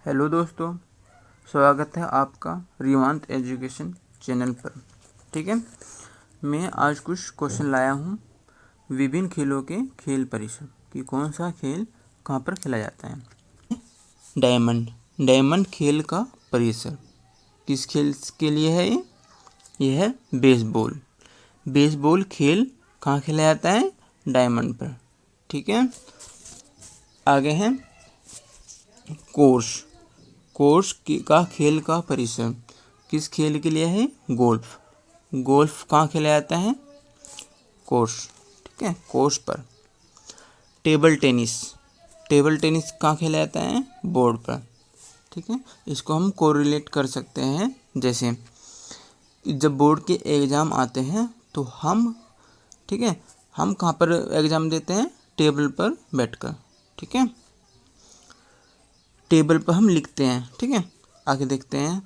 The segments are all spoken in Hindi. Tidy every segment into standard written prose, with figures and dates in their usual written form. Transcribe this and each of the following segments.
हेलो दोस्तों, स्वागत है आपका रिवांत एजुकेशन चैनल पर। ठीक है, मैं आज कुछ क्वेश्चन लाया हूँ विभिन्न खेलों के खेल परिसर कि कौन सा खेल कहाँ पर खेला जाता है। डायमंड खेल का परिसर किस खेल के लिए है? ये है बेसबॉल। बेसबॉल खेल कहाँ खेला जाता है? डायमंड पर। ठीक है, आगे है कोर्स का खेल का परिसर किस खेल के लिए है? गोल्फ। गोल्फ कहाँ खेला जाता है? कोर्स। ठीक है, कोर्स पर। टेबल टेनिस कहाँ खेला जाता है? बोर्ड पर। ठीक है, इसको हम कोरिलेट कर सकते हैं। जैसे जब बोर्ड के एग्ज़ाम आते हैं तो हम कहाँ पर एग्ज़ाम देते हैं? टेबल पर बैठकर। ठीक है, टेबल पर हम लिखते हैं। ठीक है, आगे देखते हैं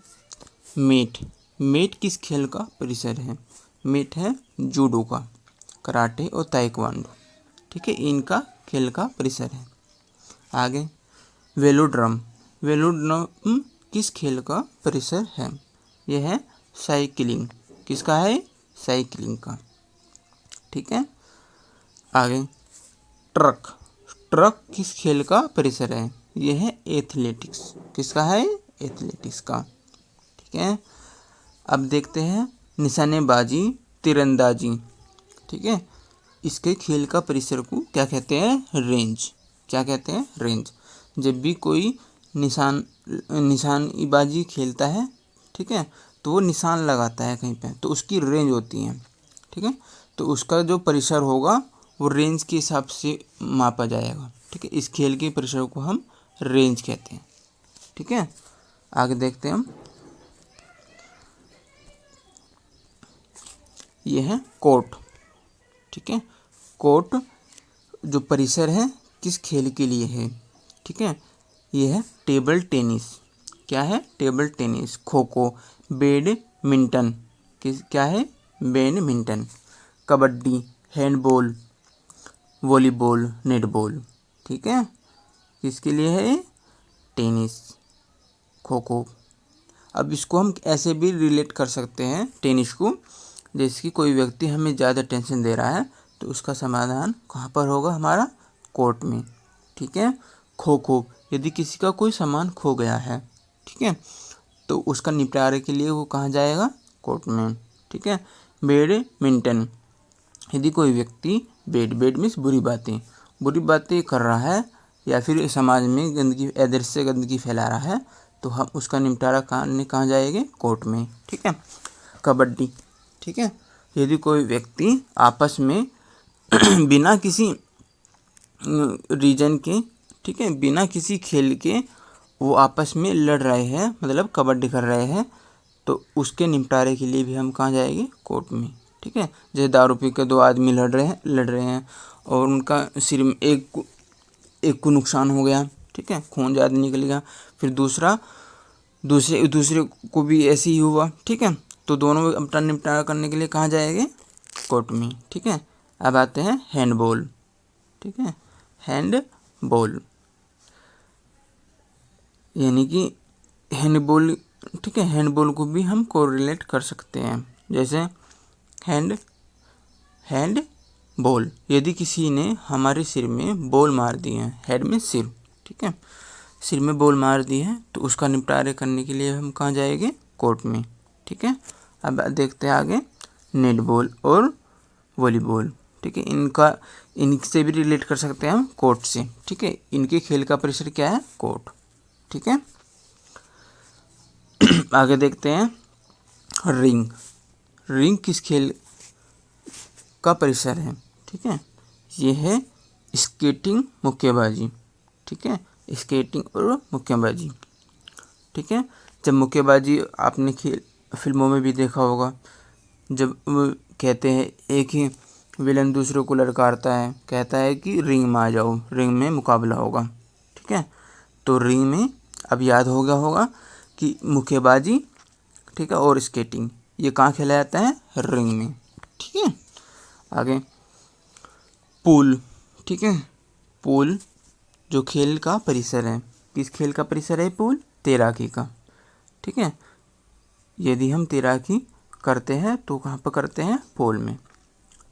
मेट किस खेल का परिसर है? मेट है जूडो का, कराटे और ताइक्वांडो। ठीक है, इनका खेल का परिसर है। आगे वेलोड्रम किस खेल का परिसर है? यह है साइकिलिंग। किसका है? साइकिलिंग का। ठीक है, आगे ट्रक किस खेल का परिसर है? यह है एथलेटिक्स। किसका है? एथलेटिक्स का। ठीक है, अब देखते हैं निशानेबाजी, तीरंदाजी। ठीक है, इसके खेल का परिसर को क्या कहते हैं? रेंज। क्या कहते हैं? रेंज। जब भी कोई निशानेबाजी खेलता है, ठीक है, तो वो निशान लगाता है कहीं पे, तो उसकी रेंज होती है। ठीक है, तो उसका जो परिसर होगा वो रेंज के हिसाब से मापा जाएगा। ठीक है, इस खेल के परिसर को हम रेंज कहते हैं। ठीक है, आगे देखते हैं हम। ये है कोर्ट। ठीक है, कोर्ट जो परिसर है किस खेल के लिए है? ठीक है, ये है टेबल टेनिस। क्या है? Table tennis. Kho kho, badminton. क्या है? Badminton. Kabaddi, handball, volleyball, netball. ठीक है, किसके लिए है? टेनिस, खो खो। अब इसको हम ऐसे भी रिलेट कर सकते हैं टेनिस को, जैसे कि कोई व्यक्ति हमें ज़्यादा टेंशन दे रहा है तो उसका समाधान कहाँ पर होगा? हमारा कोर्ट में। ठीक है, खो खो, यदि किसी का कोई सामान खो गया है, ठीक है, तो उसका निपटारे के लिए वो कहाँ जाएगा? कोर्ट में। ठीक है, बैडमिंटन, यदि कोई व्यक्ति बैड मीन्स बुरी बातें कर रहा है या फिर समाज में गंदगी, अदृश्य गंदगी फैला रहा है, तो हम उसका निपटारा कहाँ जाएंगे? कोर्ट में। ठीक है, कबड्डी। ठीक है, यदि कोई व्यक्ति आपस में बिना किसी रीजन के, ठीक है, बिना किसी खेल के वो आपस में लड़ रहे हैं, मतलब कबड्डी कर रहे हैं, तो उसके निपटारे के लिए भी हम कहाँ जाएंगे? कोर्ट में। ठीक है, जैसे दारू पी के दो आदमी लड़ रहे हैं और उनका सिर में एक को नुकसान हो गया। ठीक है, खून ज़्यादा निकल गया, फिर दूसरे को भी ऐसे ही हुआ। ठीक है, तो दोनों अपना निपटारा करने के लिए कहाँ जाएंगे? कोर्ट में। ठीक है, अब आते हैं हैंडबॉल। ठीक है, हैंडबॉल यानी कि हैंडबॉल। ठीक है, हैंडबॉल को भी हम कोरिलेट कर सकते हैं। जैसे हैंड बॉल, यदि किसी ने हमारे सिर में बॉल मार दी है, हेड में सिर, ठीक है, सिर में बॉल मार दी है, तो उसका निपटारे करने के लिए हम कहाँ जाएंगे? कोर्ट में। ठीक है, अब देखते हैं आगे नेटबॉल और वॉलीबॉल। ठीक है, इनसे भी रिलेट कर सकते हैं हम कोर्ट से। ठीक है, इनके खेल का परिसर क्या है? कोर्ट। ठीक है, आगे देखते हैं रिंग किस खेल का परिसर है? ठीक है, ये है स्केटिंग, मुक्केबाजी। ठीक है, स्केटिंग और मुक्केबाजी। ठीक है, जब मुक्केबाजी आपने फिल्मों में भी देखा होगा, जब वो कहते हैं एक ही विलन दूसरे को ललकारता है, कहता है कि रिंग में आ जाओ, रिंग में मुकाबला होगा। ठीक है, तो रिंग में अब याद हो गया होगा कि मुक्केबाजी, ठीक है, और स्केटिंग ये कहाँ खेला जाता है? रिंग में। ठीक है, आगे पूल। ठीक है, पूल जो खेल का परिसर है, किस खेल का परिसर है पूल? तैराकी का। ठीक है, यदि हम तैराकी करते हैं तो कहाँ पर करते हैं? पूल में।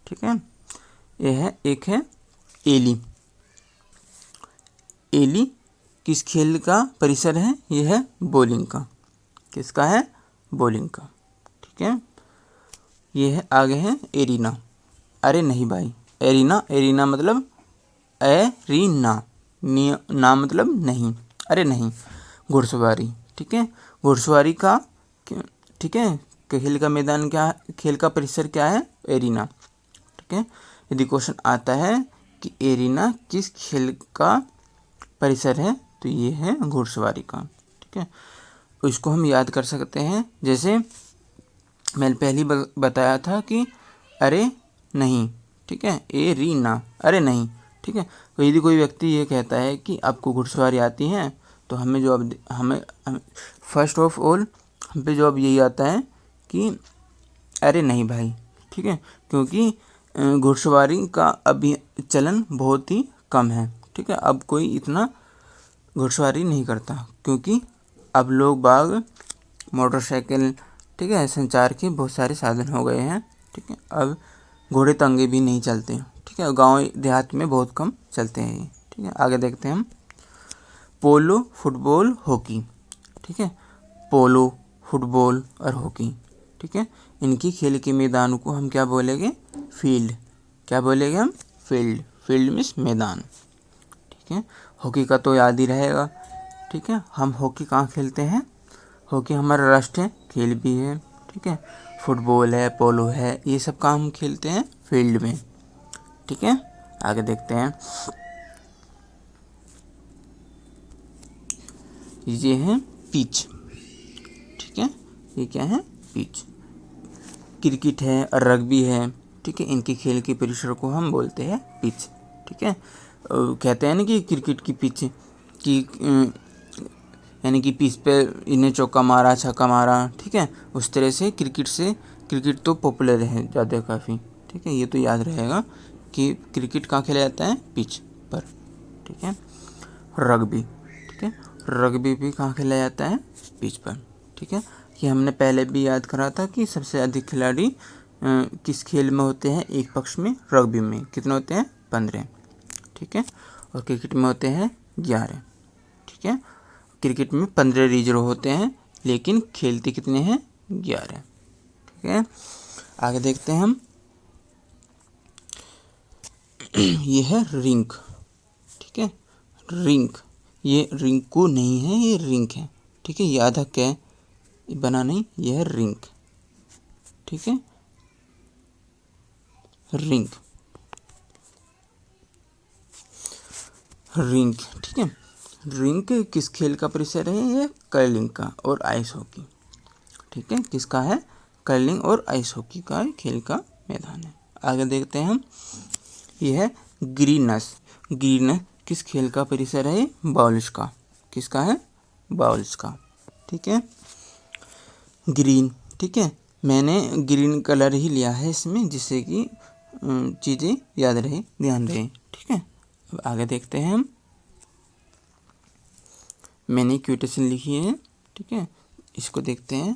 ठीक है, यह है एक है एली। एली किस खेल का परिसर है? यह है बॉलिंग का। किसका है? बॉलिंग का। ठीक है, यह है आगे है एरिना। अरे नहीं भाई, एरिना, एरिना मतलब एरीना, ना मतलब नहीं, अरे नहीं, घुड़सवारी। ठीक है, घुड़सवारी का, ठीक है, खेल का मैदान क्या है? खेल का परिसर क्या है? एरिना। ठीक है, यदि क्वेश्चन आता है कि एरिना किस खेल का परिसर है, तो ये है घुड़सवारी का। ठीक है, इसको हम याद कर सकते हैं, जैसे मैंने पहले बताया था कि अरे नहीं। ठीक है, एरीना, अरे नहीं। ठीक है, तो यदि कोई व्यक्ति ये कहता है कि आपको घुड़सवारी आती है, तो हमें जवाब, हमें फर्स्ट ऑफ ऑल हम पे जवाब यही आता है कि अरे नहीं भाई। ठीक है, क्योंकि घुड़सवारी का अभी चलन बहुत ही कम है। ठीक है, अब कोई इतना घुड़सवारी नहीं करता, क्योंकि अब लोग बाग मोटरसाइकिल, ठीक है, संचार के बहुत सारे साधन हो गए हैं। ठीक है, अब घोड़े तंगे भी नहीं चलते। ठीक है, गांव देहात में बहुत कम चलते हैं ये। ठीक है, आगे देखते हैं हम। पोलो, फुटबॉल, हॉकी। ठीक है, पोलो, फुटबॉल और हॉकी। ठीक है, इनकी खेल के मैदान को हम क्या बोलेंगे? फील्ड। क्या बोलेंगे हम? फील्ड। फील्ड मीन्स मैदान। ठीक है, हॉकी का तो याद ही रहेगा। ठीक है, हम हॉकी कहाँ खेलते हैं? हॉकी हमारा राष्ट्रीय खेल भी है। ठीक है, फुटबॉल है, पोलो है, ये सब काम हम खेलते हैं फील्ड में। ठीक है, आगे देखते हैं। ये है पिच। ठीक है, ये क्या है? पिच। क्रिकेट है और रग्बी है। ठीक है, इनके खेल के परिसर को हम बोलते हैं पिच। ठीक है, कहते हैं ना कि क्रिकेट की पिच की, यानी कि पिच पे इन्हें चौका मारा, छक्का मारा। ठीक है, उस तरह से क्रिकेट तो पॉपुलर है ज़्यादा काफ़ी। ठीक है, ये तो याद रहेगा कि क्रिकेट कहाँ खेला जाता है? पिच पर। ठीक है, रग्बी। ठीक है, रग्बी भी कहाँ खेला जाता है? पिच पर। ठीक है, ये हमने पहले भी याद करा था कि सबसे अधिक खिलाड़ी किस खेल में होते हैं? एक पक्ष में, रग्बी में कितने होते हैं? 15। ठीक है, और क्रिकेट में होते हैं 11। ठीक है, क्रिकेट में 15 रिजर्व होते हैं, लेकिन खेलते कितने हैं? 11। ठीक है, आगे देखते हैं हम। ये है रिंक। ठीक है, रिंक, ये रिंकू नहीं है, ये रिंक है। ठीक है, याद है क्या बना नहीं, ये है रिंक। ठीक है, रिंक, रिंक। ठीक है, रिंक किस खेल का परिसर है? ये कर्लिंग का और आइस हॉकी। ठीक है, किसका है? कर्लिंग और आइस हॉकी का खेल का मैदान है। आगे देखते हैं हम। यह है ग्रीनस। ग्रीनस किस खेल का परिसर है? बाउल्स का। किसका है? बाउल्स का। ठीक है, ग्रीन। ठीक है, मैंने ग्रीन कलर ही लिया है इसमें, जिससे कि चीज़ें याद रहे, ध्यान रहे। ठीक है, अब आगे देखते हैं हम। मैंने क्वेटेशन लिखी है। ठीक है, इसको देखते हैं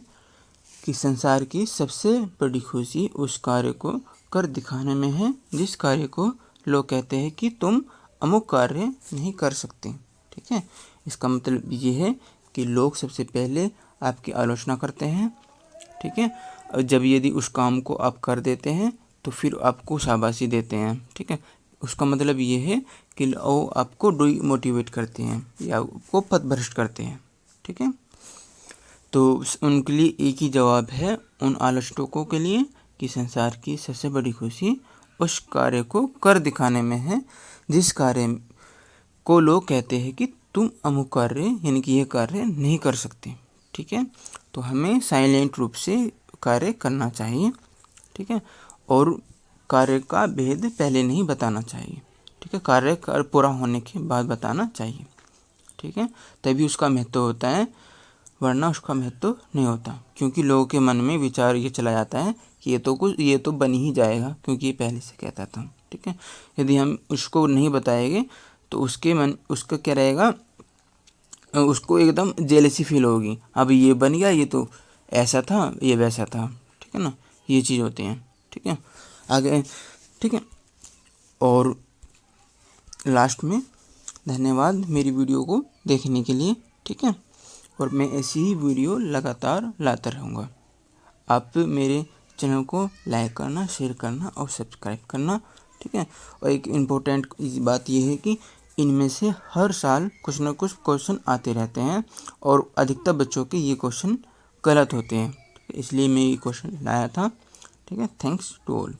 कि संसार की सबसे बड़ी खुशी उस कार्य को कर दिखाने में है जिस कार्य को लोग कहते हैं कि तुम अमुक कार्य नहीं कर सकते। ठीक है, इसका मतलब ये है कि लोग सबसे पहले आपकी आलोचना करते हैं। ठीक है, और जब यदि उस काम को आप कर देते हैं तो फिर आपको शाबाशी देते हैं। ठीक है, उसका मतलब ये है कि वो आपको डिमोटिवेट करते हैं या आपको पथभ्रष्ट करते हैं। ठीक है, तो उनके लिए एक ही जवाब है उन आलोचकों के लिए कि संसार की सबसे बड़ी खुशी उस कार्य को कर दिखाने में है जिस कार्य को लोग कहते हैं कि तुम अमुक कार्य, यानी कि यह कार्य नहीं कर सकते। ठीक है, तो हमें साइलेंट रूप से कार्य करना चाहिए। ठीक है, और कार्य का भेद पहले नहीं बताना चाहिए। ठीक है, कार्य कर पूरा होने के बाद बताना चाहिए। ठीक है, तभी उसका महत्व होता है, वरना उसका महत्व नहीं होता, क्योंकि लोगों के मन में विचार ये चला जाता है कि ये तो बन ही जाएगा क्योंकि ये पहले से कहता था। ठीक है, यदि हम उसको नहीं बताएंगे तो उसका क्या रहेगा? उसको एकदम जेलसी फील होगी, अब ये बन गया, ये तो ऐसा था, ये वैसा था, ठीक है ना, ये चीज़ होती है, ठीक है। आगे, ठीक है। और लास्ट में धन्यवाद मेरी वीडियो को देखने के लिए, ठीक है। और मैं ऐसी ही वीडियो लगातार लाता रहूँगा। आप मेरे चैनल को लाइक करना, शेयर करना और सब्सक्राइब करना, ठीक है। और एक इम्पोर्टेंट बात यह है कि इनमें से हर साल कुछ ना कुछ क्वेश्चन आते रहते हैं और अधिकतर बच्चों के ये क्वेश्चन गलत होते हैं, इसलिए मैं ये क्वेश्चन लाया था, ठीक है। Thanks to all.